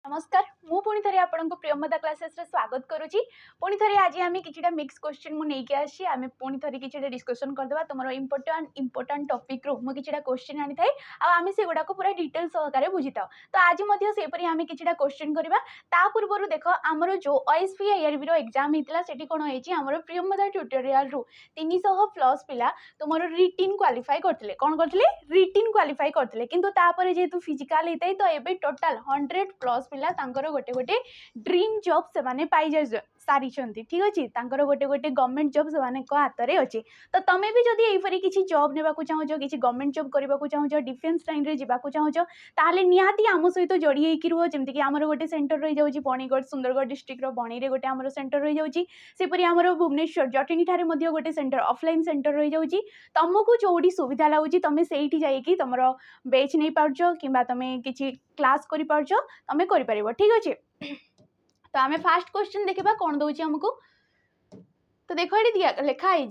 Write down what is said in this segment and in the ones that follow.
नमस्कार मु पुणी थे आपको प्रियमदा क्लासेस रे स्वागत करुच्ची पुणी थे आज आम कि मिक्स क्वेश्चन मुझे आसी आम पुणी थे कि डिस्कसन करदे तुम इंपोर्टाट टॉपिक रू मुझे कि क्वेश्चन आनी थाए आम से गुड़ाक पूरा डिटेल सहकार बुझी था तो आज सेपरी आम कि क्वेश्चन करवा ता पूर्व देख आमर जो OSP एग्जाम होता है कौन होमर प्रियमदा ट्यूटोरियल रू 300+ पिला तुम रिटिन क्वालिफाई करते कौन करते रिटिन क्वालिफाई करते किंतु तापर जेहेतु फिजिकल होता है तो ये टोटाल 100+ पिला गोटे गोटे ड्रीम जॉब से माने पाई जा सारी ठीक अच्छे गोटे गोटे गवर्नमेंट जॉब से हाथ में अच्छे तो तुम्हें भी जदि यहीपरी किसी जॉब ने चाहो किसी गवर्नमेंट जॉब करने को चाहो डिफेन्स लाइन रे जावाक चाहो ताले निहाती आम सहित जोड़ी होकर रुह जमीक आमर गोटे सेंटर रही जाऊँगी बणीगढ़ सुंदरगढ़ डिस्ट्रिक्ट बणी रे गोटे आमर सेंटर रही जाऊँगी सेपरी आमर भुवनेश्वर जटणी ठारे गोटे सेंटर ऑफलाइन सेंटर रही जाऊँगी तुमको जोड़ी सुविधा लगुच तुम से तुम बैच नहीं पार्छ कि तुम किसी क्लास कर पार्छ तुम कर ठीक अच्छे तो आम फास्ट क्वेश्चन देखा कौन दौर आमको तो देख ये लिखाई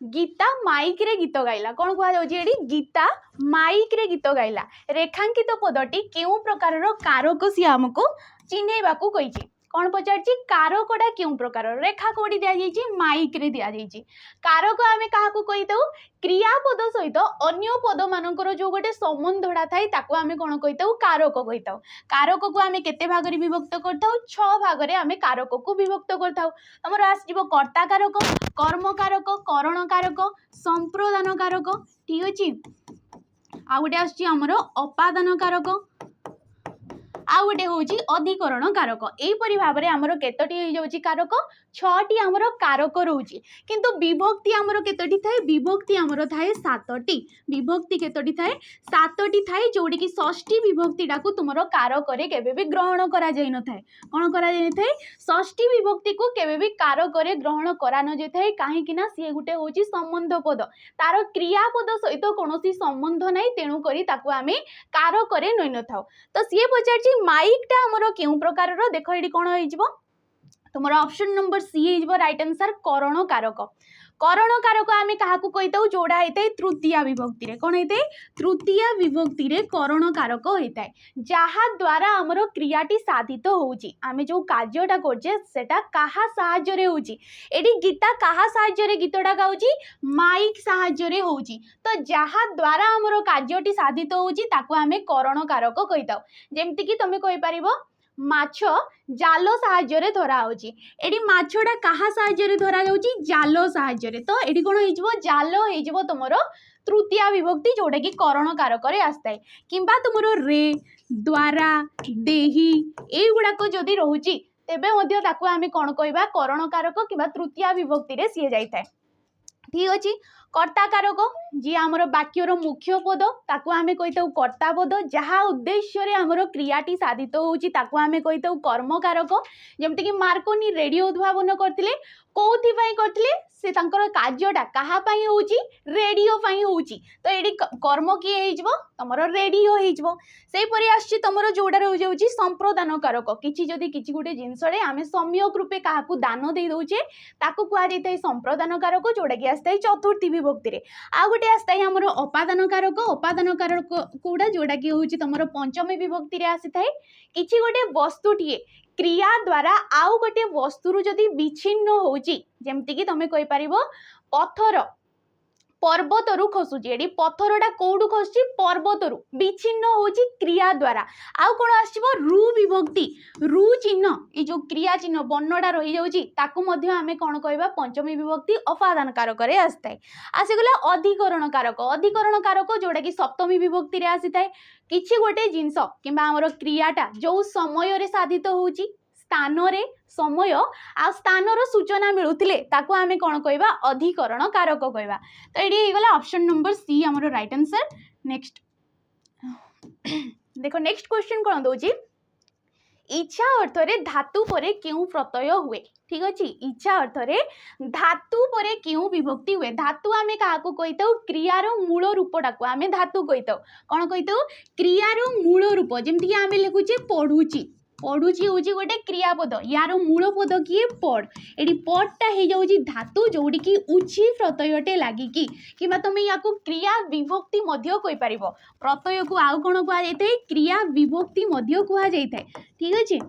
गीता माइक रे गीत गाइला कौन कहुच्छे गीता माइक रे गीत गाइला रेखांकित पदटी क्यों प्रकार कारक सी आमको चिन्हवा कही कौन पचार कारकटा क्यों प्रकार रेखा कौटी दि माइक रे दि कारक आम क्या कहीदे क्रियापद सहित अन्य पद मानकर जो गोटे संबंधटा थाए आम कौन कहीता कारक कहीता कारक को आम केते भाग में विभक्त करता 6 भाग में आम कारक को विभक्त करता तुम आसो कर्ता कारक कर्म कारक करण कारक संप्रदान कारक ठीक अच्छे आ गोटे आमर अपादान कारक आ गोटे हूँ अधिकरण कारक यहीपरी भाव में आमर केतोटी हो कारक 6टी आमर कारक रोचे किंतु विभक्ति आमर केतोटी थाए विभक्ति आमर थाए 7टी विभक्ति केतोटी थाए 7टी थाए जोड़ी की षष्ठी विभक्तिटा को तुम कारक केबे भी ग्रहण करा जाई न थाए कौन करा जाई थाए षष्ठी विभक्ति को केबे भी कारक ग्रहण करा न जाई थाए कहीं सी गोटे हूँ संबंध पद तार क्रियापद सहित कौन संबंध ना तेणु करी आम कारक नई न था तो सी पचार माइकटा आमर क्यों प्रकार देख ये कौन हो तुम ऑप्शन नंबर सी हो राइट आंसर करण कारक आम क्या कहीता जोड़ा होता है तृतीय विभक्ति रे कौन होता है तृतीय विभक्ति रे करण कारक होता है जहाँ द्वारा आमर क्रियाटी साधित होउची आम जो कार्यटा करछे सेटा कहा साहाय्य रे होउची एडी गीता कहा साहाय्य रे गीतटा गाउची माइक साहाय्य रे होउची तो जहाँ द्वारा आमर कार्यटी साधित होउची ताको आमे करण कारक कहीता जेमति कि तमे कहि परिबो माछ जाल साहाय्य रे धरा होची एडी माछटा कहा साहाय्य रे धरा जाउची जाल साहाय्य रे तो एडी कोन होइजबो जाल होइजबो तमरो तृतीय विभक्ति जोटा कि करण कारक रे आस्ताय किंबा तुमरो रे द्वारा देही ए गुडाको जदी रहउची तेबे मध्य ताको आमे कोन कहबा करण कारक किंबा तृतीय विभक्ति रे सिए जाइथाय ठीक अच्छे कर्ता कारक जी आमर वाक्यर मुख्य पद ताकू आम कहीता कर्ता पद जहाँ उद्देश्य आमर क्रियाटी साधित होउची ताकू आम कहीता कर्म कारक जमती कि मार्कोनी रेडियो उद्भावन करथिले कौथि करथिले से तांकर कार्यटा कहा पई होउची रेडियो पई होउची तो एडी कर्म किए हेइजबो तमरो रेडियो हेइजबो सेही परि आछि तमरो जोडा रह जाउची संप्रदान कारक किछि जदी किछि गुटे जिंसरे आमे सम्यक रूपे काहाकू दान देइ दउचे ताकू कुआ जैते संप्रदान कारक जोडा कि आस्ताय चतुर्थी विभक्ति रे आ गोटे आस्ताय हमरो अपादान कारक कोडा जोडा कि होउची तमरो पंचमी विभक्ति रे आसीथाय किछि गोटे वस्तुटिए क्रिया द्वारा आउ गोटे वस्तुरु जदि विच्छिन्न होउची जेमति कि तमे कहि परिबो पत्थर पर्वतरु खसुची एडी पत्थरटा कोडु खसुची पर्वतरु विच्छिन्न होउची क्रिया द्वारा आउ कोन आसीबो रु विभक्ति रु चिन्ह ए जो क्रिया चिन्ह वर्णटा रही जाउची ताकू मध्ये आमे कोन कहबा पंचमी विभक्ति अपादान कारक रे आस्ताय आसीगला अधिकरण कारक जोडा कि सप्तमी विभक्ति रे आसीताय किछि गोटे जिंस किबा हमर क्रियाटा जो समय रे साधित होउची स्थान रे समय आ स्थानर सूचना मिलुथिले ताकू आमे कोन कहबा अधिकरण कारक कहबा तो एडी हे गला ऑप्शन नंबर सी हमरो राइट आंसर नेक्स्ट देखो नेक्स्ट क्वेश्चन कोन दोची इच्छा अर्थ रे धातु परे क्यों प्रत्यय हुए ठीक अच्छे इच्छा अर्थ रे धातु परे क्यों विभक्ति हुए धातु आमे काहाकू कहिताउ क्रियार मूल रूपटाकू आमे धातु कहिताउ कोन कहिताउ क्रियार मूल रूप जेमति आमे लिखुचे पढुची पढ़ुची हूँ गोटे क्रियापद यार मूल पद किए पढ़ ये पढ़टा हो जाऊँगी धातु जोड़ी की उची प्रत्ययटे लगिकी कि तुम या क्रिया विभक्ति कहीपर प्रत्यय को आउ कौन कहुए क्रिया विभक्ति कहुए ठीक अच्छे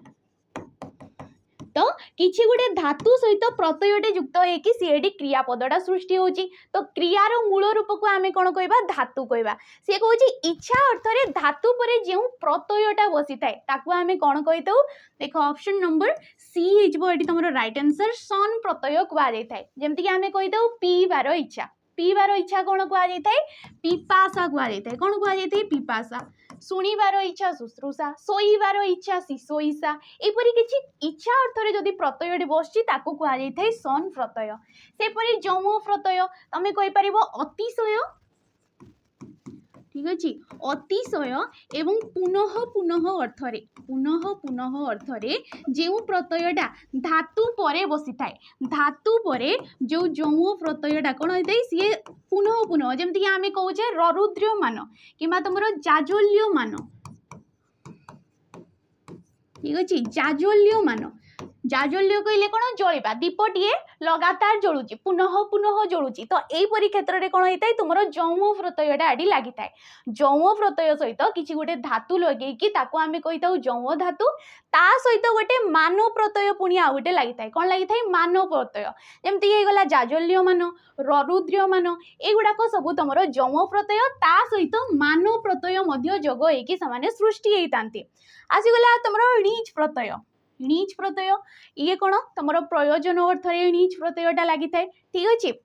तो किसी गोटे धातु सहित प्रत्ययटे युक्त होगी सी क्रियापदटा सृष्टि होची तो क्रियार मूल रूप को आम कौन कह धातु कहवा सी कौन इच्छा अर्थ में धातु पर जो प्रत्ययटा बसी थाए ताकू आम कौन कही था देख ऑप्शन नंबर सी हो तुम राइट आंसर सन प्रत्यय कहुए जमती आम कही था पीबार इच्छा पीबार इच्छा कौन कहुए पिपासा कहुए कौन कहुए पिपासा शुणिबार इच्छा शुश्रूषा शोइबार इच्छा शिशोईसा एपरी किसी इच्छा अर्थ में जदि प्रत्यय बस कहुए सन प्रत्यय सेपरी जम प्रत्यय तुम कहीपर अतिशय ठीक अच्छे अतिशय एवं पुनः पुनः अर्थरे जो प्रत्ययटा धातु पर बसी थाए धातु पर जो जौ प्रत्ययटा कौन होता है सी पुनः पुनः जमती आम कहे ररुद्रमान कि तुम जाज्वल्यमान ठीक अच्छे जाज्वल्यमान जाज्वल्य कहले कौन जलवा दीपटे लगातार जलुची पुनः पुनः जलुची तो यहीपरी क्षेत्र में कौन होता है तुम जौ प्रत्ययटा आड़ी लगी थाए जौ प्रत्यय सहित किसी गोटे धातु लगे आम कही था जौ धातु ता सहित गोटे मान प्रत्यय पुणी आ गए लगी थाए कौन लगी थाए मान प्रत्यय जमती होगला जाज्वल्यमान ररुद्रमान एगुड़ाक सब तुम जौ प्रत्यय ता सहित मान प्रत्यय जोग होगी सृष्टि होता आसीगला तुम णीच प्रत्यय णीच प्रत्यय ये कौन तुम प्रयोजन अर्थ में णीच प्रत्ययटा लगी थाए ठीक अच्छे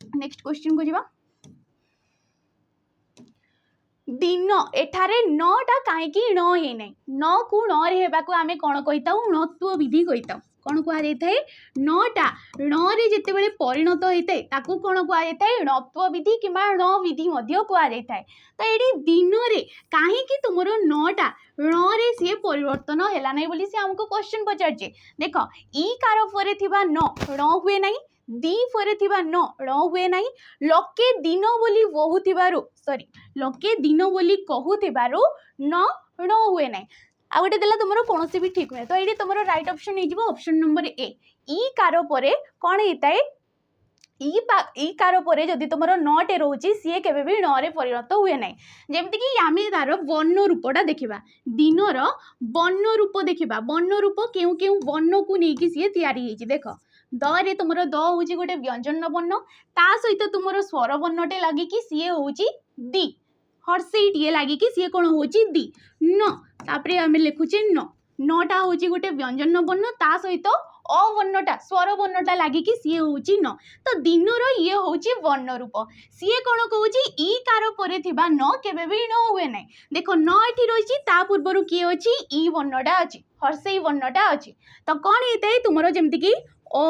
नेक्स्ट क्वेश्चन को जीवा दिन एठारे नटा कहीं न है नहीं न को न रेबा को आमे कौन कही था णत्व विधि कही था कौन कहुए नटा णे जिते परिणत होता है ताकू कौन कहुए णत्व विधि कि ण विधि कहुए तो ये दिन में कहीं तुम नटा णे सी परिवर्तन है ना बोली सी आमको क्वेश्चन पचारे देख ई कार पर न ण हुए ना दी पर न ण हुए ना लके दिन बोली बहु सॉरी लके दिन बोली कहूथिबारु न ण हुए ना आ गए देला तुम कौन भी ठीक हुए तो ये तुम राइट ऑप्शन हो option number A E car पर कौन होता है ई कार पर जदि तुम नटे रोचे सी के णे परिणत हुए ना जमती कि आम तार वर्ण रूपटा देखा दिनर वर्ण रूप देखा वर्ण रूप क्यों क्यों वर्ण को लेकिन सी तैयारी देख द तुम द हूँ गोटे व्यंजन वर्ण ता सहित तुम स्वर वर्णटे लगिकी सी हूँ दी हर्षईटे लगिकी सी कौन हूँ दी न तापर आम लिखुचे नटा हूँ गोटे व्यंजन वर्ण ता सहित अवर्णटा स्वर वर्णटा लगिकी सी हूँ न तो दिनर ये हूँ वर्ण रूप सी कौन कहूँ ई कार पर न केबे भी न हुए ना देख न ये रही पूर्वर किए अच्छी ई वर्णटा अच्छी हर्षई वर्णटा अच्छी तो कौन होता है तुम जमती कि ओ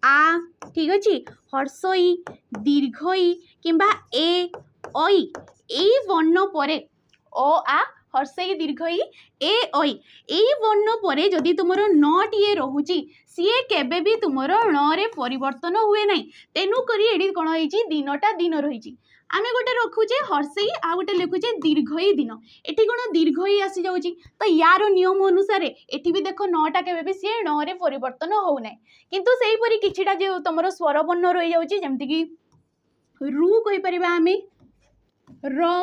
आ ठीक अच्छे हर्षई दीर्घई किंबा ए ओई ए वर्ण पर ओ आ हर्षई दीर्घई ए ओई ए वर्ण पर जदि तुम नटीए रोचे सी केबे भी तुम णे परिवर्तन हुए ना तेणुक ये कौन हो दिनटा दिन रही आम गोटे रखुचे हर्षई आ गोटे लिखुचे दीर्घई दिन एटी कौन दीर्घई आसी जाऊँगी तो यार नियम अनुसार एटी भी देख नटा के सी णे परिवर्तन होना किंतु से परी किछिटा जो तुम स्वर वर्ण रही जाऊँगी जमती कि रु कहीपर आम र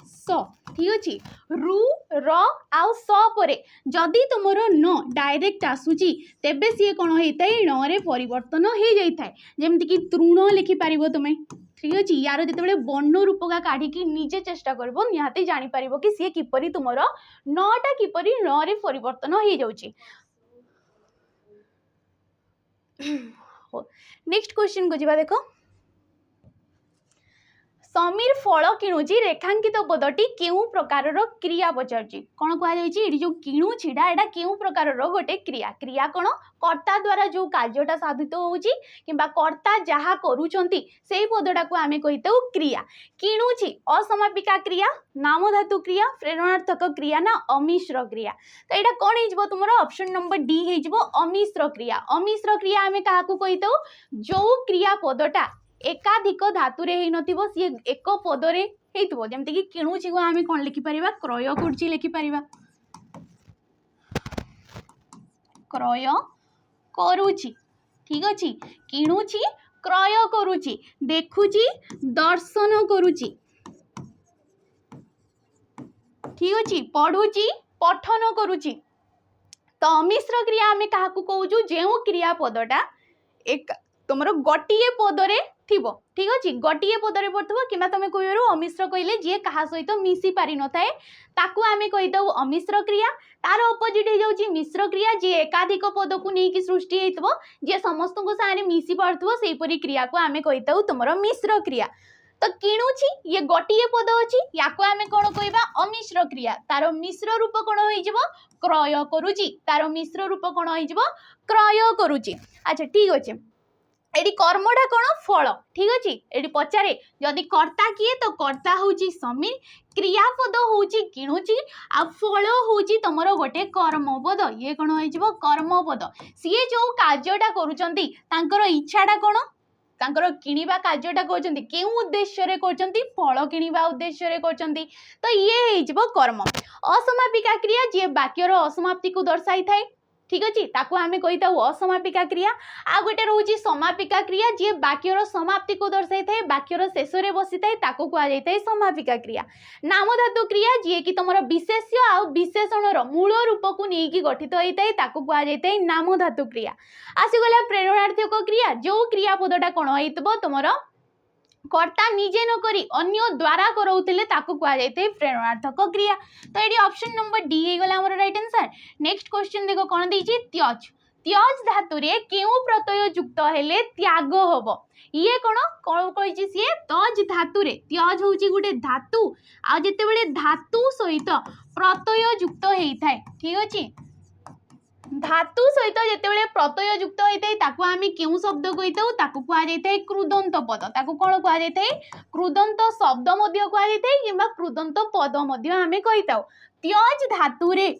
स ठीक अच्छे रु र आउ स पर जदि तुम न डायरेक्ट आसूची तेबे सी कौन होता है णे परिवर्तन हो जाए जमती कि तृण लिखिपार तुम्हें ठीक अच्छे यार जिते वर्ण रूप का काढ़ी निजे चेष्टा कर निहाती जापर कि सी किपरि तुम नटा किपरि णे परिवर्तन हो जाऊँगी नेक्स्ट क्वेश्चन को जीवा देखो समीर फल किणुची रेखांकित पदटी क्यों प्रकार क्रिया पचार कौन कहुई जो किणुछीटा एटा क्यों प्रकार गोटे क्रिया क्रिया कौन कर्ता द्वारा जो कार्यटा साधित होउची किंबा कर्ता जहाँ करूछंती से पदटा को आमे कहिते क्रिया किणुची असमापिका क्रिया नामधातु क्रिया प्रेरणार्थक क्रिया ना अमिश्र क्रिया तो यहाँ कौन हो तुम ऑप्शन नंबर डी हो अमिश्र क्रिया आमे काहाकू कहिते जो क्रिया पदटा एकाधिक धातुरे ही नथिबो सी एक पदरे हेइतबो जेमति कि किणुची को आमे कोन लिखि परिबा क्रय कुर्ची लिखि परिबा क्रय करुची ठीक अच्छे किणुची क्रय करुची देखुची दर्शन करुची ठीक अच्छे पढ़ुची पठन करुची तो अमिश्र क्रिया आम क्या कहूँ जो क्रियापदटा एक तुम गोटे पदरे थिबो ठीक अच्छे गोटे पदरे पड़ो कि तुम कह अमिश्र कहले जी क्या सहित मिसी पारि न थाए ताकू आम कहीदे अमिश्र क्रिया तार अपोजिट हो जाऊँ मिश्र क्रिया जी एकाधिक पद को लेकिन सृष्टि हो जी समस्त सारे मिसी पार्थो सेपरी क्रिया को आम कहीदे तुम मिश्र क्रिया तो किणुची ये गोटे पद अच्छी या आम कौन कहवा अमिश्र क्रिया तार मिश्र रूप कौन हो क्रय करुची तार मिश्र रूप कौन हो क्रय करुची अच्छा ठीक अच्छे एटी कर्मटा कौन फल ठीक अच्छे ये पचारे जदि कर्ता किए तो कर्ता हूँ समीर क्रियापद हूँ किणुची आ फल हूँ तुम गोटे कर्मपद ये कौन हो कर्मपद सी जो कार्यटा कर इच्छाटा कौन तांकर किणवा कार्यटा कर केउ उद्देश्य फल किणवा उद्देश्य तो ये कर्म असमापिका क्रिया जी वाक्यर असमाप्ति को दर्शाई थाए ठीक अच्छे ताकू आम कही असमापिका क्रिया आ गोटे रोचे समापिका क्रिया जी वाक्यर समाप्ति को दर्शाई थाए वाक्यर शेष में बसी थाए ताकू कहुए समापिका क्रिया नामधातु क्रिया जी कि तुम विशेष्य आ विशेषण मूल रूप को लेकिन गठित होता है ताकू कहुए नामधातु क्रिया आसीगला प्रेरणार्थक क्रिया जो क्रियापदटा कौन हो तुम कर्ता निजे न करी अन्य द्वारा कराउथिले ताकू कहुए प्रेरणार्थक क्रिया तो ये ऑप्शन नंबर डी हो गला हमर राइट आंसर नेक्स्ट क्वेश्चन देखो कौन देछि त्यज त्यज धातु रे केउ प्रत्यय युक्त हेले त्याग होबो ये कौन कौन कहि सी तज धातु रे त्यज होछि गुटे धातु आ जते बेले धातु सहित प्रत्यय युक्त हेइ थाए ठीक अछि धातु सहित जिते प्रत्यय युक्त होता है ताकू आम क्यों शब्द कही कहुए क्रुदंत पद ताकू कौन कहुए क्रुदंत शब्द कहुए कि क्रुदंत पद आम कही त्यज धातु रे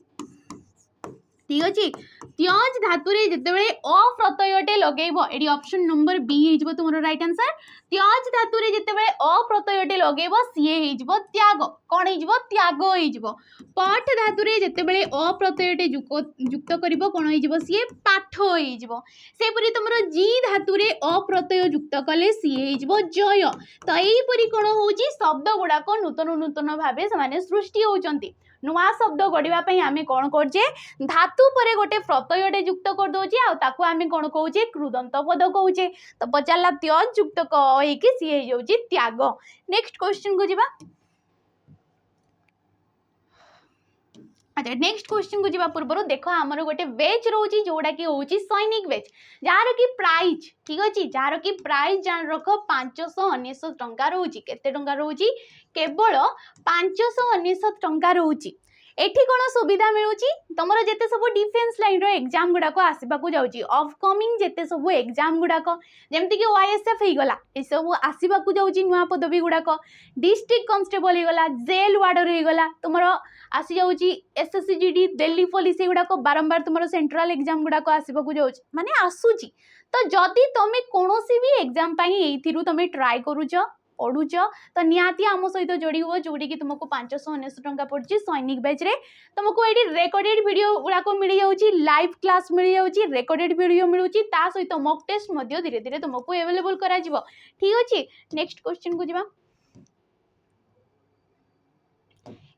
ठीक अच्छे त्यज धातु रे जिते अप्रत्ययटे लगेब ये ऑप्शन नंबर बी हो तुम राइट आंसर त्यज धातु रे जिते अप्रत्ययटे लगेब सी हो त्याग कौन हो त्याग हो पाठ धातु रे जिते अप्रत्ययटे युक्त कर कौन हो सी पाठ होपरी तुम जी धातु रे अप्रत्यय युक्त कले सी हो जय तो यहीपरी कौन हो शब्द गुड़ाक नूतन नूतन भाव से सृष्टि होती नुआ शब्द गढ़ापी आम कौन करजे धातु पर गोटे प्रत्ययटे युक्त कर दौचे आम कौन कहे क्रुदंत पद कहे तो पचारा त्यज युक्त कहीकि सी हो त्याग नेक्स्ट क्वेश्चन को जीवा अच्छा नेक्स्ट क्वेश्चन को जीवा पूर्व देख आमर गोटे बेच रोची जोड़ा कि हूँ सैनिक बेच जार कि प्राइज ठीक अच्छे जार कि प्राइज जान रख 599 टंका रोची केते टंका रोची केवल 599 टंका रोची एठी कौन सुविधा मिलूँ तुम जिते सब डिफेन्स लाइन एग्जाम गुड़ाक आसवाक जाऊँगी अपकमिंग जिते सब एग्जाम गुड़ाक जमीक OISF होगला ये सब आसवाक जाऊँगी नुआ पदवी गुड़ाक डिस्ट्रिक्ट कन्स्टेबल होगला जेल वार्डर होगला तुम आसी जाऊँगी SSC GD दिल्ली पुलिस गुड़ाक बारंबार तुम सेंट्रल एग्जाम गुड़ाक आसवाक जाऊँगी माने आसूची तो जदि तुम कौन भी एग्जाम तुम ट्राए करुच पढ़ुच तो निहाती आम सहित जोड़ी हुआ जोड़ी कि तुमको 599 टंका पड़ी सैनिक बैच रे तुमको ये रेकर्डेड वीडियो गुड़ाक मिल जाऊँगी लाइव क्लास मिल जाऊँगी रेकर्डेड वीडियो मिलूँ ता सहित मॉक टेस्ट धीरे धीरे तुमको अवेलेबल करा ठीक अच्छे नेक्स्ट क्वेश्चन को जीवा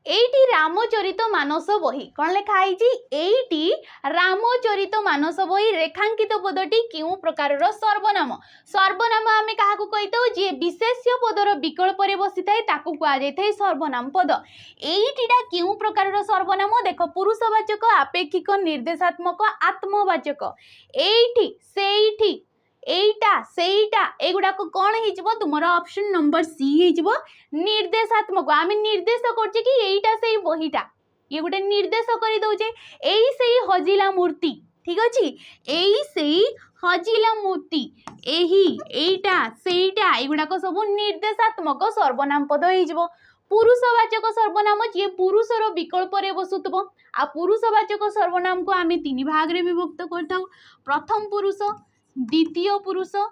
एटी रामचरित मानस बही कौन लिखाई एटी रामचरित मानस बही रेखांकित पदटी क्यों प्रकार सर्वनाम सर्वनाम आम क्या कही जी विशेष्य पदर विकल्प बसी थाए कहुए सर्वनाम पद एटीटा क्यों प्रकार सर्वनाम देख पुरुषवाचक आपेक्षिक निर्देशात्मक आत्मवाचक एठी सेठी एटा सेटा एगुड़ाक कौन हो तुम ऑप्शन नंबर सी हो निर्देशात्मक आम निर्देश करछे कि एटा से बहीटा ये गोटे निर्देश कर दौचे एई से हजिला मूर्ति ठीक अच्छे एई से हजिला मूर्ति एही एटा सेटा एगुड़ाक सब निर्देशात्मक सर्वनाम पद हो पुरुषवाचक सर्वनाम जी पुरुषर विकल्प बसुव आ पुरुषवाचक सर्वनाम को आम 3 भाग में विभक्त कर प्रथम पुरुष द्वितीय पुरुष आ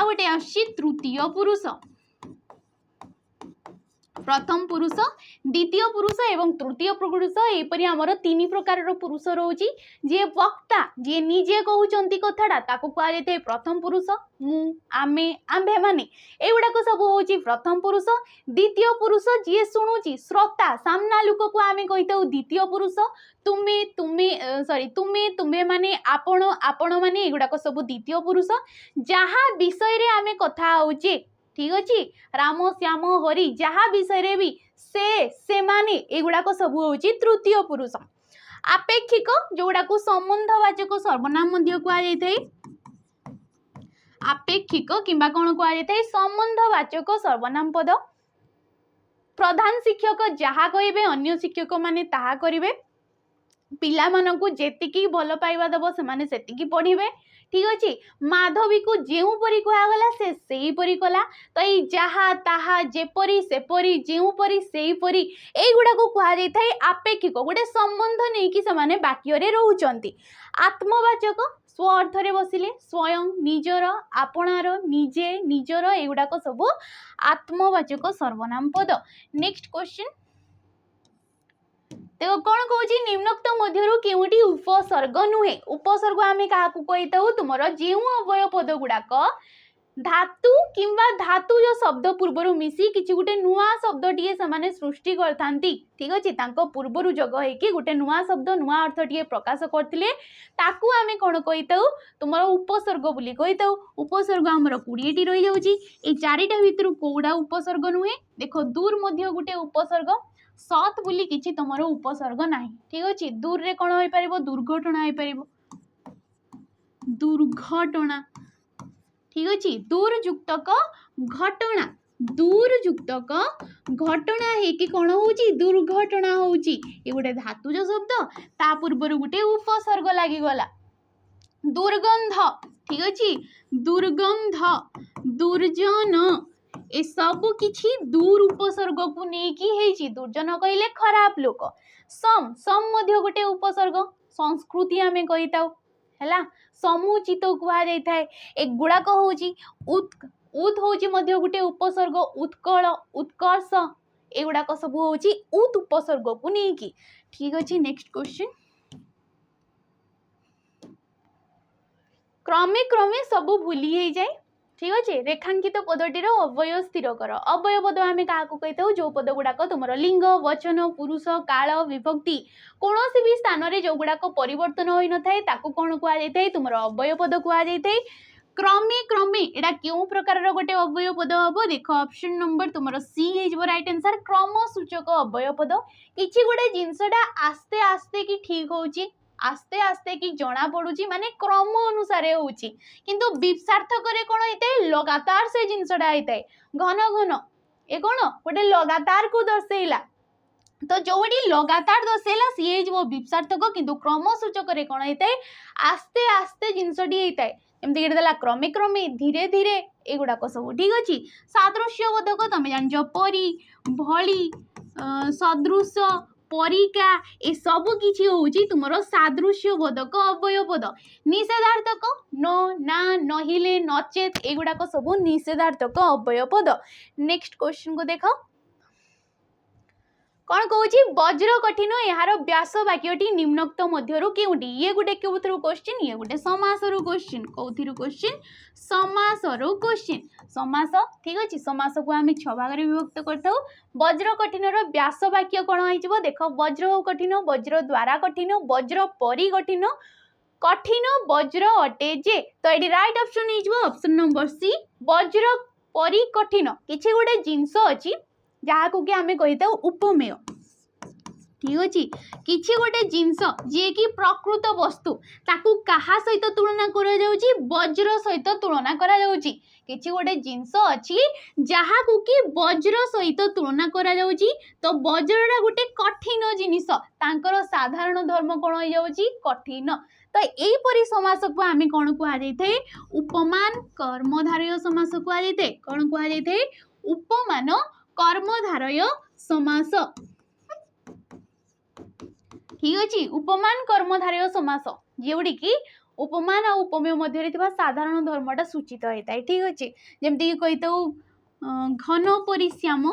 गोटे आसी तृतीय पुरुष प्रथम पुरुष द्वितीय पुरुष एवं तृतीय पुरुष एपरी आमर तीन प्रकार पुरुष रोची जे वक्ता जे निजे कहउचंती कथाटा ताको कहा जाय प्रथम पुरुष मु आमे आम्भे माने एगुड़ाक सब होची प्रथम पुरुष द्वितीय पुरुष जे शुणुची श्रोता सामना लोक को आमे कहिताउ द्वितीय पुरुष तुमे तुमे सॉरी तुमे तुमे माने आपण आपण माने एगुड़ाक सब द्वितीय पुरुष जहा विषय रे आमे कथा होचे ठीक अच्छे राम श्याम हरि जहा विषय भी से माने एगुड़ाक सब होची तृतीय पुरुष आपेक्षिक जोड़ा को संबंधवाचक सर्वनाम कहुए आपेक्षिक किंबा कौन कहुए संबंधवाचक सर्वनाम पद प्रधान शिक्षक जहा कहे अन्य शिक्षक माने ताहा करिवे पिला मानकु जेतिकी भल पाइबा दब से सेतिकी पढ़िबे ठीक अच्छे माधवी को जेउ परी कहगला से सेही परी कला तो ये जहा ताहा जेपरी सेपरी जेउ परी सेही परी एगुड़ा को कहा जाय थाए आपेक्षिक गोटे संबंध नहीं कि से माने वाक्य रे रहउचंती आत्मवाचक स्व अर्थ रे बसिले स्वयं निजर आपणार निजे निजर एगुड़ा को सब आत्मवाचक सर्वनाम पद नेक्स्ट क्वेश्चन देखो कौन कहूँ निम्नोक्त मध्यरु केउटी उपसर्ग नुहे उपसर्ग आमे क्या कहीता तुम जो अवय पद गुड़ाक धातु किंबा धातु जो शब्द पूर्वर मिसी किसी गोटे नुआ शब्द टीए से सृष्टि करथांती ठीक अच्छे पूर्वर जग होगी गोटे नुआ शब्द नुआ अर्थ टीए प्रकाश करथिले ताकू आमे कौन कहीता तुम उपसर्ग बोली कहीता उपसर्ग आमर 20 टी रही जाउची ए चारिटा भितर कोउडा उपसर्ग नुहे देखो दूर मध्य गोटे उपसर्ग सत बोली किछि तुमरो उपसर्ग नाही ठीक अछि दूर रे कोन होई परिबो दुर्घटना होई परिबो दुर्घटना ठीक अछि दूर युक्तक घटना दूर युक्तक घटना हे कि कोन होउची दुर्घटना होउची ए गोटे धातु जो शब्द ता पूर्वर गोटे उपसर्ग लागि गला दुर्गंध ठीक अछि दुर्गंध दुर्जन ए सब किछि दूर उपसर्ग को नेकी हेची दुर्जन कहले खराब लोक सम सम मध्य गोटे उपसर्ग संस्कृति आमे कहिताउ हैला समुचित कुहा जाय थाए एक गुड़ाक होची उत होची मध्य गोटे उपसर्ग उत्कल उत्कर्ष एगुड़ाक सब होची उत उपसर्ग को नेकी ठीक अछि नेक्स्ट क्वेश्चन क्रमे क्रमे सब भूली हे जाए ठीक अच्छे रेखांकित पदटीर अवय स्थिर कर अवय पद आम क्या कही जो पद गुड़ाक तुम लिंग वचन पुरुष काल विभक्ति कौन भी स्थान में जो गुड़ाक परिवर्तन हो न थाए कौन कहुए तुम अवय पद कहुए क्रमे क्रमे एटा क्यों प्रकार गोटे अवय पद हम देख ऑप्शन नंबर तुम सी हो राइट आंसर क्रम सूचक अवय पद किसी गोटे जिनसटा आस्ते आस्ते कि ठीक होची आस्ते आस्ते कि जना पड़ुची माने क्रम अनुसार होची किंतु विपसार्थक रे कोन होइते लगातार से जिनसटा होइते घन घन ए कोन गोटे लगातार को दर्शेला तो जोडी लगातार दर्शेला सी जो विपसार्थक किंतु क्रम सूचक रे कोन होइते आस्ते आस्ते जिनसटी होइते एमती देला क्रमे क्रमे धीरे धीरे एगुड़ा सब ठीक अच्छे सादृश्यबोधक तुम जान परी भली सदृश परिका ए सब किछि होउची तुमरो सादृश्यबोधक अवय पद निषेधार्थक न ना नहिले नचेत एगुड़ा सब निषेधार्थक अवय पद नेक्स्ट क्वेश्चन को देख कौन कहूँ वज्र कठिन यार व्यास वाक्यटी निम्नोक्त मध्यरु केउटी ये गोटे केउथरु क्वेश्चन ये गोटे समासरु क्वेश्चन कौथिरु क्वेश्चन समासरु क्वेश्चन समास ठीक अछि समास को आमे 6 भाग रे विभक्त करथौ वज्र कठिन रो व्यास वाक्य कोन होइछबो देखो वज्र कठिन वज्र द्वारा कठिन वज्र परि कठिन कठिन वज्र अटे जे तो एडी राइट ऑप्शन हिजबो ऑप्शन नंबर सी वज्र परि कठिन किछि गोटे जिंस अछि जहाँ को कि आमे कहिता उपमेय ठीक अच्छे किछि गोटे जिनस जे कि प्रकृत वस्तु ताकू कहा सहित तुलना करा जाउची वज्र सहित तुलना करा जाउची किछि गोटे जिनस अछि जहाँ को कि वज्र सहित तुलना करा जाउची तो वज्रटा गोटे कठिन जिनिस तांकर साधारण धर्म कोन हो जाउची कठिन तो एई परि समास को आमे कोन कुहा जायथे उपमान कर्मधारय समास कुहा जायथे कोन कुहा जायथे उपमान कर्मधारय समास ठीक अच्छे उपमान कर्मधारय समास जोड़ी की उपमान और उपमेय मध्य साधारण धर्मटा सूचित होता है ठीक अच्छे जमती कही घन परिश्याम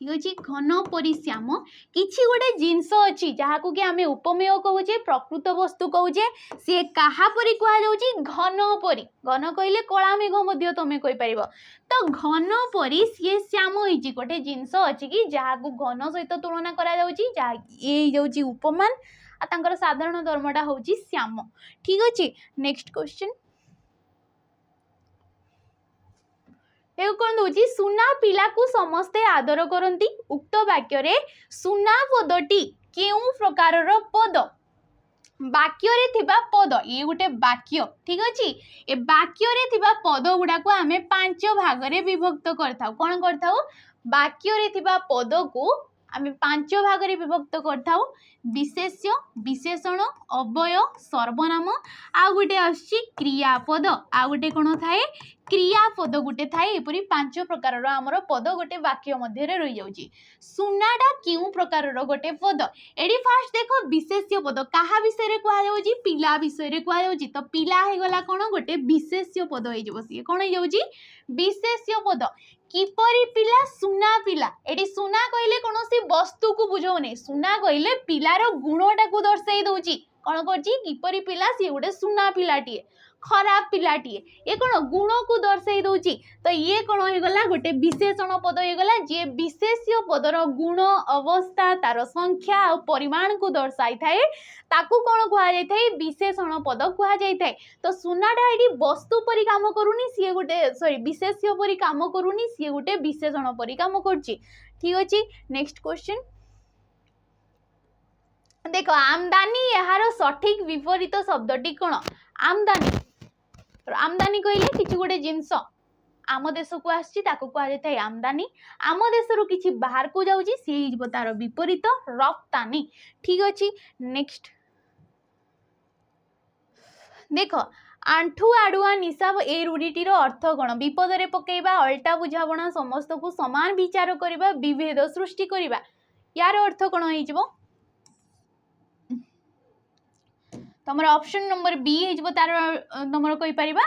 ठीक अच्छे घन परी श्याम किछि गोटे जिनस अच्छी जहाँ को कि आम उपमेय कहे प्रकृत वस्तु कहे सी क्या परी कहुच्छी घन परी घन कहले कला मेघ तुम कहीपर तो घन परी सी श्याम होती गोटे जिनस अच्छी कि जहाँ को घन सहित तुलना कर उपमान आ साधारण धर्मटा हूँ श्याम ठीक अच्छे नेक्स्ट क्वेश्चन कौन दूसरी सुना पिला को समस्ते आदर करती उक्त वाक्य रे सुना पदटी केउ प्रकार पद वाक्य रे थिबा पद ये गोटे वाक्य ठीक अच्छे ए वाक्य रे थिबा पद गुड़ा को आम 5 भाग रे विभक्त करथाउ कौन करथाउ वाक्य रे थिबा पद को आम 5 भाग रे विभक्त करथाउ विशेष्य विशेषण अव्यय सर्वनाम आ गोटे आछि क्रियापद आ गोटे कोन थाए क्रियापद गोटे थाए एपरी 5 प्रकार आमर पद गोटे वाक्य मध्य रे रही जाउची सुनाडा केउ प्रकार गोटे पद एडी फास्ट देखो विशेष्य पद कहा विषय रे कहआ जाउची पिला विषय रे कहआ जाउची तो पिला हे गला कोन गोटे विशेष्य पद हे जबो सी कोन हे जाउची विशेष्य पद किपरि पिला सुना पिला एडी सुना कहले कोनोसी वस्तु को बुझौने सुना कहले पिलार गुणटा को दर्शाई दउची कोन करची किपरि पिला सी गोटे सुना पिलाटीए खराब पिलाटीए ये कौन गुण को दर्शाई दउची तो ये कौन हो गला गोटे विशेषण पद हो गला जे विशेष्य पदर गुण अवस्था तार संख्या और परिमाण को दर्शाई थाए ताकू कौन कहा जाय थाए विशेषण पद कहा जाय थाए तो सुनाडा एडी वस्तु परि काम करूनी सी गोटे सॉरी विशेष्य परि काम करूनी सी गोटे विशेषण परि काम करची ठीक अछि नेक्स्ट क्वेश्चन देखो आमदानी यार सठिक विपरीत शब्दटी कौन आमदानी आमदानी कहले किछि गोटे जिंस आम देश को आछि ताको कहा जाय आमदानी आम देश रु किछि बाहर को जाउची सी हिजबो तार विपरीत रप्तानी ठीक अछि नेक्स्ट देखो आंठू आडुआ निशाब ए रूढ़ीटीर अर्थ कौन विपद रे पकेबा अल्टा बुझावना समस्त को समान विचार करिबा विभेद सृष्टि करिबा यार अर्थ कौन होइजबो तमर ऑप्शन नंबर बी हेजबो तार तमर कहि परिबा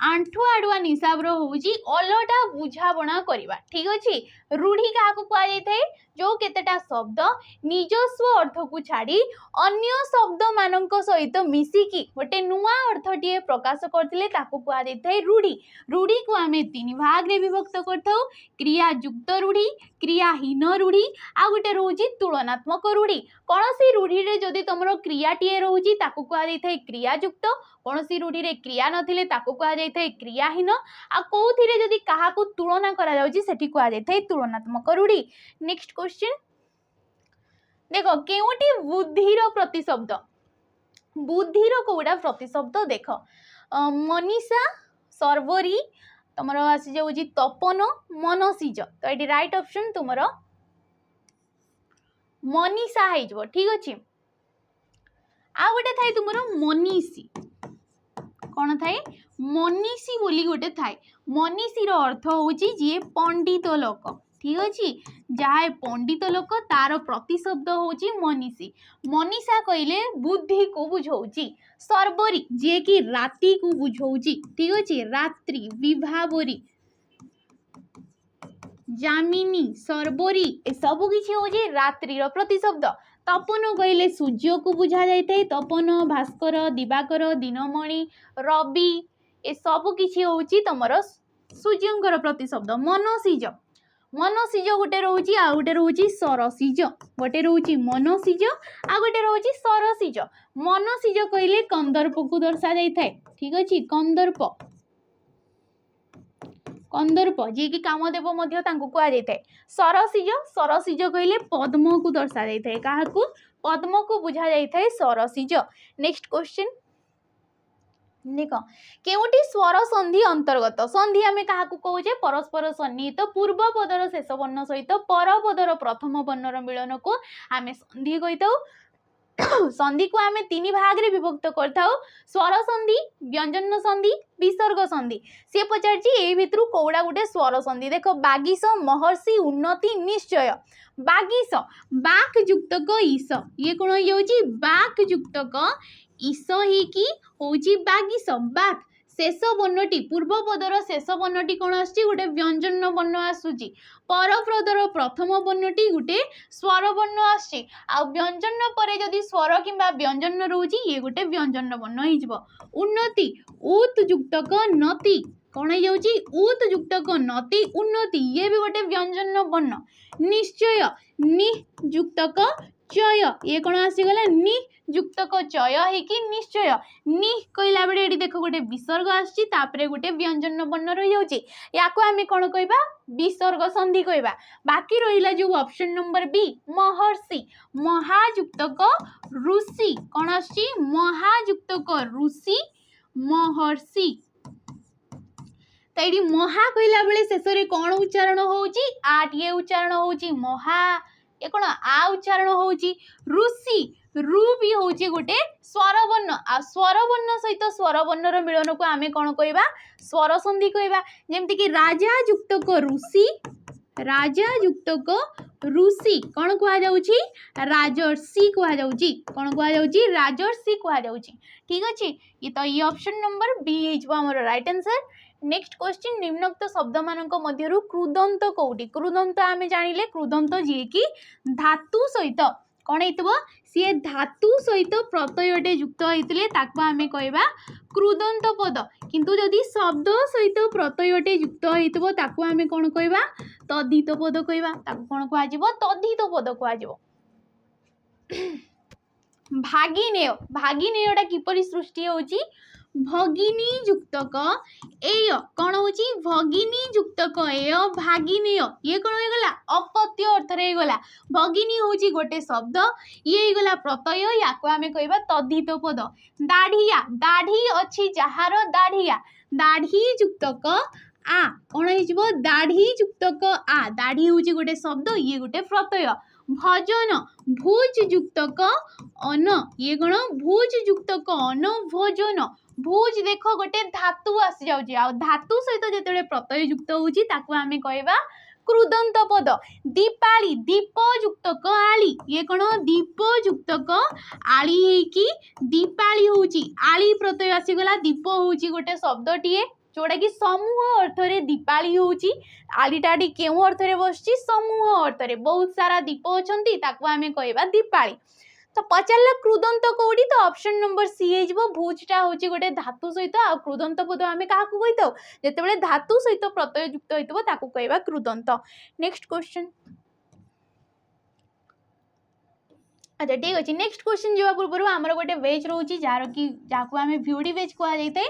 आंठू आडुआ निशाब रो होउची अलटा बुझाबणा करिबा ठीक अछि रूढ़ी का को कहा जाय थाए जो केतेटा शब्द निजस्व अर्थ को छाड़ी अन्य शब्द मानक सहित मिसी की गोटे नुआ अर्थटीए प्रकाश करथिले ताको कहा जाय थाए रूढ़ी रूढ़ी को आमे 3 भाग रे विभक्त करथाउ क्रिया युक्त रूढ़ी क्रियाहीन रूढ़ी आ गोटे रोजी तुलनात्मक रूढ़ी कोनोसी रूढ़ी रे जदी तमरो क्रियाटीए रोजी ताको कहा जाय थाए क्रिया युक्त कोनोसी रूढ़ी रे क्रिया नथिले ताको कहा जाय थाए क्रियाहीन आ कोउथिरे जदी काहा को तुलना करा जाउची सेठी कहा जाय थाए तुलनात्मक रूढ़ी नेक्स्ट क्वेश्चन देखो केउटी बुद्धिर प्रतिशब्द बुद्धिर कोडा प्रतिशब्द देखो मनीषा सर्वरी तमरो आसी जाउची तपन मनसीज तो एटी राइट ऑप्शन तुमरो मनीषा हेजबो ठीक अछि आ गोटे थाई तुमरो मनीषी कौन थाए मनीषी बोली गोटे थाए मनीषी रो अर्थ होची जे पंडित लोक ठीक अछि जाय पंडित लोक तार प्रतिशब्द होची मनीषी मनीषा कहले बुद्धि को बुझौची सर्वरी जे कि राति को बुझौची ठीक अछि रात्रि विभावरी जामिनी सर्वरी ए सब किछि होची रात्रि रो प्रतिशब्द तपन कहले सूर्य को बुझा जाए तपन भास्कर दिवाकर दिनमणि रवि ए सब किछि होची तमरो सूर्यंकर प्रतिशब्द मनसीज मनसीज गोटे रोची आ गोटे रोची सरसीज गोटे रोची मनसीज आ गोटे रोची सरसीज मनसीज कहले कंदर्प को दर्शा जाय थाए ठीक अछि कंदर्प कंदर्प जे कि कामदेव मध्य तांको कहा जाय थाए सरसीज सरसीज कहले पद्म को दर्शा जाय थाए काहा को पद्म को बुझा जाय थाए सरसीज नेक्स्ट क्वेश्चन देखो केउटी स्वर संधि अंतर्गत संधि आमे काहा को कहूजे परस्पर सन्निहित पूर्व पदर शेष वर्ण सहित पर पदर प्रथम वर्णर मिलन को आमे संधि कहिताउ संधि को आमे 3 भाग रे विभक्त करथाउ स्वर संधि व्यंजन संधि विसर्ग संधि से पचारची ए भितरु कोडा गुटे स्वर संधि देखो बागीस महर्षि उन्नति निश्चय बागीस बाक युक्तक ईस ये कोन हो जाउची बाक युक्तक ईस ही की होची बागीस बाक शेष वर्णटी पूर्व पदर शेष वर्णटी कौन आसुची गोटे व्यंजन वर्ण आसुची पर पदर प्रथम वर्णटी गोटे स्वर वर्ण आसुची आ व्यंजन पर जदि स्वर किंबा व्यंजन रोची ये गोटे व्यंजन वर्ण हो उन्नति उत युक्तक नति कौन हो जाउची उत युक्तक नति उन्नति ये भी गोटे व्यंजन वर्ण निश्चय नि युक्तक चय ये कौन आसीगला नि युक्तक चय है निश्चय नि कहला बेले ये देख गोटे विसर्ग आसी गोटे व्यंजन वर्ण रही जाऊँगी या आम कौन कहवा विसर्ग संधि कहवा बाकी रहा जो ऑप्शन नंबर बी महर्षि महायुक्तक ऋषि कौन आसी महायुक्तक ऋषि महर्षि तो ये महा कहला बेले शेष कौन उच्चारण होउची आटे उच्चारण होउची महा ये कौन आ उच्चारण होउची ऋषि रु भी होउची गोटे स्वरवर्ण आ स्वरवर्ण सहित स्वरवर्णर मिलन को आमे कौन कहवा स्वर संधि कहवा जेमती कि राजा युक्तक ऋषि राजा युक्तक ऋषि कौन कह जाउची राजर्षि कह जाउची कौन कह जाउची राजर्षि कह जाउची ठीक अछि ये तो ये ऑप्शन नंबर बी हेजबो हमर राइट आंसर नेक्स्ट क्वेश्चन निम्नोक्त शब्द मानक मध्यरु कृदंत कोउटी कृदंत आमे जानिले कृदंत जे कि धातु सहित कौन हेतबो सी धातु सहित प्रत्ययटे युक्त होइतिले ताकबा आमे कहबा कृदंत पद किंतु जदि शब्द सहित प्रत्ययटे युक्त होइतबो ताकू आमे कौन कहबा तद्धित पद कहबा ताकू कौन कहा जिवो तद्धित पद कहा जिवो भागिनेय भागिनेयटा किपरि सृष्टि होउची भगिनी युक्तक एय कौन होची भगिनी युक्तक एय भागिनेय ये कौन हो गला अपत्य अर्थ रे गला भगिनी होची गोटे शब्द ये गला प्रत्यय या को आमे कहबा तद्धित पद दाढ़िया दाढ़ी अछि जहार दाढ़िया दाढ़ी युक्तक आ कौन हो दाढ़ी युक्तक आ दाढ़ी होची गोटे शब्द ये गोटे प्रत्यय भजन भुज युक्तक अन ये कौन भुज युक्तक अन भोजन भुज देख गोटे धातु आसी जाउची आ धातु सहित जेतेबेले प्रत्यय युक्त होउची ताकू आमे कहबा कृदंत पद दीपाली दीप युक्तक आली ये कौन दीप युक्तक आली है कि दीपाली होउची आली प्रत्यय आसी गला दीप होउची गोटे शब्दटीए जोड़ा कि समूह अर्थ रे दीपाली होउची आलीटाटी केउ अर्थ रे बसची समूह अर्थ रे बहुत सारा दीप अछंती ताकू आमे कहबा दीपाली तो पचारला कृदंत कोडी तो ऑप्शन नंबर सी हेजबो भुजटा होची गोटे धातु सहित आ कृदंत पद आमे काहाकू कहितो जेतेबेले धातु सहित प्रत्यय युक्त होइतबो ताकू कहबा कृदंत नेक्स्ट क्वेश्चन अच्छा ठीक अच्छे नेक्स्ट क्वेश्चन जावा पूर्व आमर गोटे वेज रोची जार कि जाको आमे व्यूडी वेज कहा जाइते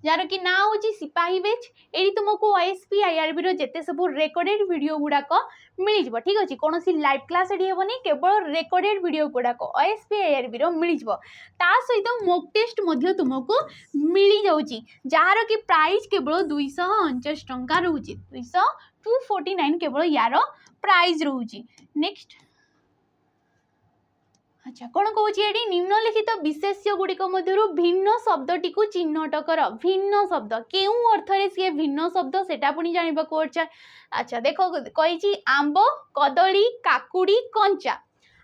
जार कि ना होची सिपाही वेज एडी तुमको ओएसपी आईआरबी रो जेते सब रेकॉर्डेड वीडियो गुडाक मिल जिवो ठीक अछि कोनोसी लाइव क्लास एडी हेबनी केवल रेकॉर्डेड वीडियो गुडाक ओएसपी आईआरबी रो मिल जिवो ता सहित मॉक टेस्ट मध्य तुमको मिली जाउची जार कि प्राइस केवल 249 टंका रहउची 249 केवल यार प्राइस रहउची नेक्स्ट अच्छा कौन कौची निम्नलिखित विशेष्य गुड़िक मध्यरु भिन्न शब्दटी को चिन्हट कर भिन्न शब्द केउ अर्थ रे सी भिन्न शब्द सेटा पुनी जानिबा को अच्छा देखो कहिची आंब कदली काकुड़ी कंचा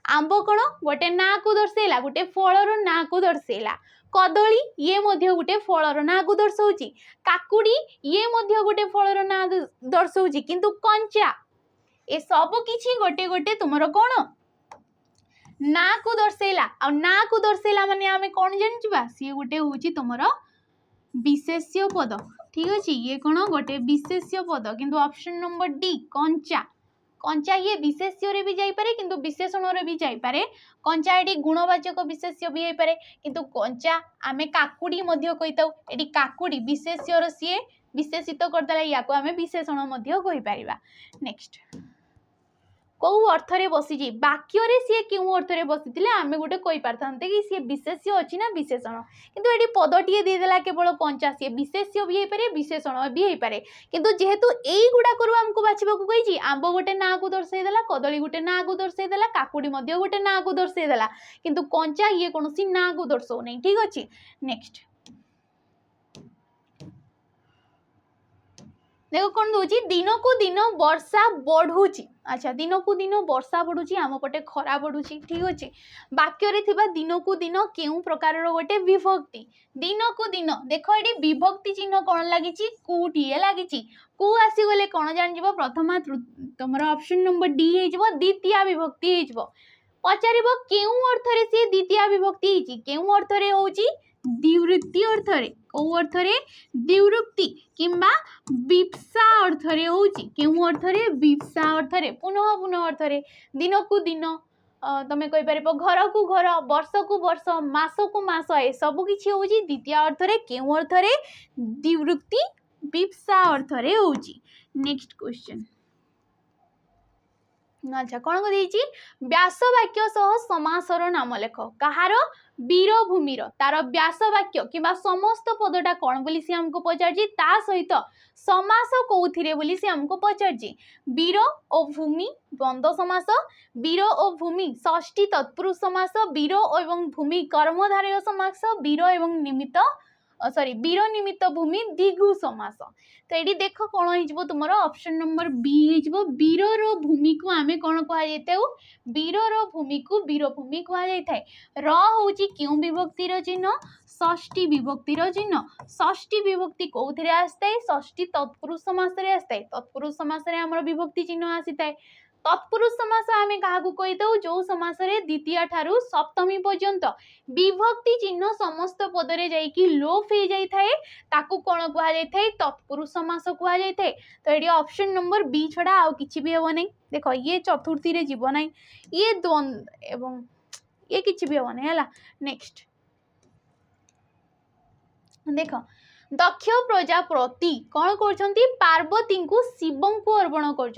आंब कौन गोटे ना को दर्शेला गोटे फलर ना को दर्शेला कदली ये मध्य गोटे फलर ना को दर्शाउची काकुड़ी ये मध्य गोटे फलर ना दर्शाउची किंतु कंचा ए सब किछि गोटे गोटे तुमरो कौन ना को दर्शेला आ ना को दर्शेला माने आमे कौन जानिबा सी गोटे होची तुमरो विशेष्य पद ठीक अछि ये कौन गोटे विशेष्य पद किंतु ऑप्शन नंबर डी कंचा कंचा ये विशेष्य रे भी जाई पारे किंतु विशेषण रे भी जाई पारे कंचा एडी गुणवाचक विशेष्य भी होई पारे किंतु कंचा आमे काकुड़ी मध्य कहिताउ एडी काकुड़ी विशेष्य रो सी विशेषित करदला या को आमे विशेषण मध्य कहि पारिबा नेक्स्ट कौ अर्थ रे बसी वाक्य रे सी क्यों अर्थ रे बसी आमे गोटे कहि पारथांते कि सी विशेष्य अछि ना विशेषण किंतु एडी पदटिए दे देला केवल कंचा सी विशेष्य भी होई पारे विशेषण भी होई पारे किंतु जेहेतु एई गुडा करू हमको बाछिबा को कहिची आंब गोटे ना को दर्शाई देला कदली गोटे ना को दर्शाई देला काकुड़ी मध्य गोटे ना को दर्शाई देला किंतु कंचा ये कोनोसी ना को दर्शाउ नै ठीक अछि नेक्स्ट देखो कौन दूची दिन को दिन वर्षा बढ़ुची। अच्छा दिन को दिन वर्षा बढ़ुची आम पटे खरा बढ़ुची ठीक अच्छे वाक्य थिबा दिन को दिन केउ प्रकार गोटे विभक्ति दिन को दिन देख ये विभक्ति चिन्ह कौन लगी कुटीए लगी कु आसीगले कौन जान प्रथमा तुम ऑप्शन नंबर डी हो द्वितीय विभक्ति हो पचार केउ अर्थ सी द्वितीय विभक्ति केउ अर्थ होची द्विवृत्ति अर्थरे कौ अर्थरे द्विवृत्ति किंबा विप्सा अर्थरे होची केउ अर्थरे विप्सा अर्थरे पुनः पुनः अर्थरे दिन को दिन तमे कहि परबो घर को घर वर्ष को वर्ष मास को मास ए सब किछि होची द्वितीय अर्थरे केउ अर्थरे द्विवृत्ति विप्सा अर्थरे होची। नेक्स्ट क्वेश्चन अच्छा कौन को देइची व्यास वाक्य सह समासर नाम लेख कहार वीरभूमिर तार व्यास वाक्य किंबा समस्त पदटा कौन बोली सी हमको पचारजी ता सहित समास कौथिरे बोली सी हमको पचारजी वीर और भूमि द्वंद्व समास वीर और भूमि षष्ठी तत्पुरुष समास वीर एवं भूमि कर्मधारय समास वीर एवं निमित्त सॉरी वीर निमित्त भूमि द्विगु समास तो ये देख कौन हो तुम ऑप्शन नंबर बी हो वीर भूमि को आम कौन कह वीर भूमि को वीरभूमि कहुए रोचे क्यों विभक्तिर चिन्ह षष्ठी विभक्तिर चिन्ह षष्ठी विभक्ति कौन आसता षष्ठी तत्पुरुष समास आसता तत्पुरुष समास विभक्ति चिन्ह आसी था तत्पुरुष समास आम क्या कही दो जो समास द्वितीय ठारू सप्तमी पर्यंत विभक्ति चिन्ह समस्त पदरे जाइकी लोप हो जाए ताकू कौन कहुए तत्पुरुष समास कहुए तो ये ऑप्शन नंबर बी छड़ा आउ किछि भी हेबो नहीं देख ये चतुर्थी रे जीव नहीं ये द्वंद्व एवं ये किछि भी हेबो नहीं हला। नेक्स्ट देख दक्ष प्रजापति कौन कर पार्वती को शिव को अर्पण कर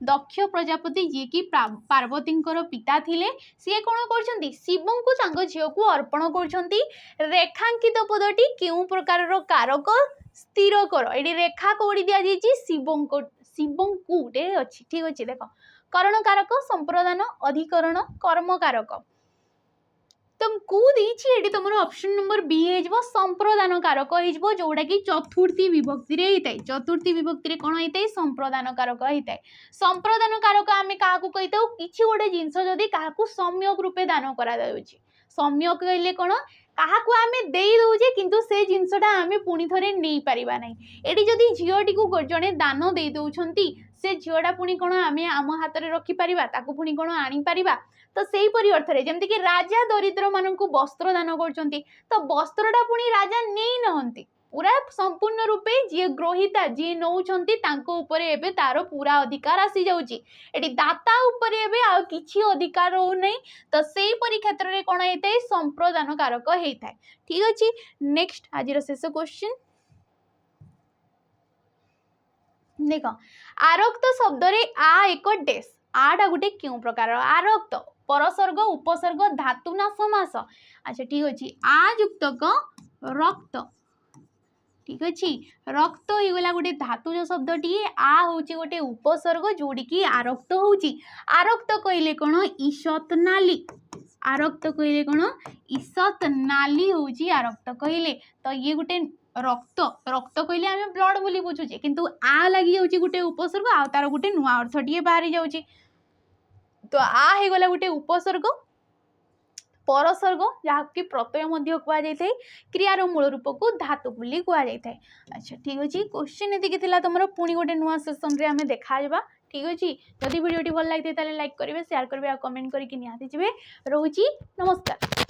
दक्ष प्रजापति जी की पार्वती पिता थिले सी कौन कर शिव को झील को अर्पण कर रेखांकित पदटी क्यों प्रकार कारक स्थिर कर ये रेखा कौड़ी दि जाइए शिव को अच्छी ठीक अच्छे देख करण कारक संप्रदान अधिकरण कर्म कारक तुम को देती तुम ऑप्शन नंबर बी हो संप्रदान कारक हो जोटा कि चतुर्थी विभक्ति होता है चतुर्थी विभक्ति कौन होता है संप्रदान कारक होता है संप्रदान कारक आम क्या कही था कि गोटे जिनस जदि क्या सम्यक रूपे दान करा सम्यक कहले कौन क्या आम दे दौचे किंतु से जिनसटा आम पुणी थे नहीं पारिबा नहीं एटी जदि झीटी को जड़े दान दे दौरान से झीटा पुणी कौन आम आम हाथ में रखिपर ताकू पुणी कौन आनीपर तो से परी अर्थ जमती कि राजा दरिद्र मान वस्त्र दान कर वस्त्रटा पुणी राजा नहीं नहंती पूरा संपूर्ण रूपे जी ग्रहिता जी नौचंती तार पूरा अधिकार आसी जाउची एटी दाता उपरे एबे आ किछि अधिकार हो नहीं तो सेही परी क्षेत्र रे कोन हेतै संप्रदान कारक हेतै ठीक अछि। नेक्स्ट आजिर शेष क्वेश्चन देख आरक्त शब्द रे आ एक डेस आटा गोटे क्यों प्रकार आरक्त परसर्ग उपसर्ग धातु ना समास अच्छा ठीक अच्छे आ युक्त रक्त ठीक अच्छे रक्त हो गला गोटे धातु जो शब्द टी आ हूँ गोटे उपसर्ग जोड़ी की आरक्त होची आरक्त कहले कौन ईषत नाली आरक्त कहले कौन ईषत नाली होची आरक्त कहले तो ये गोटे रक्त रक्त कहले आम ब्लड बोली बुझुचे किंतु आ लगी जाऊँगी गोटे उपसर्ग आ तार गोटे नुआ अर्थ टी बाहरी जाऊँगी तो आ हो गला गोटे उपसर्ग परसर्ग जहाँ कि प्रत्यय कहुए क्रियार मूल रूप को धातु बोली कहुए। अच्छा ठीक अच्छे क्वेश्चन एति तुम पुणी गोटे नुआ सेसन आम देखा ठीक अच्छे जदि भिडियो भल लगी लाइक करेंगे शेयर करेंगे कमेंट करके निहाती जी रोची नमस्कार।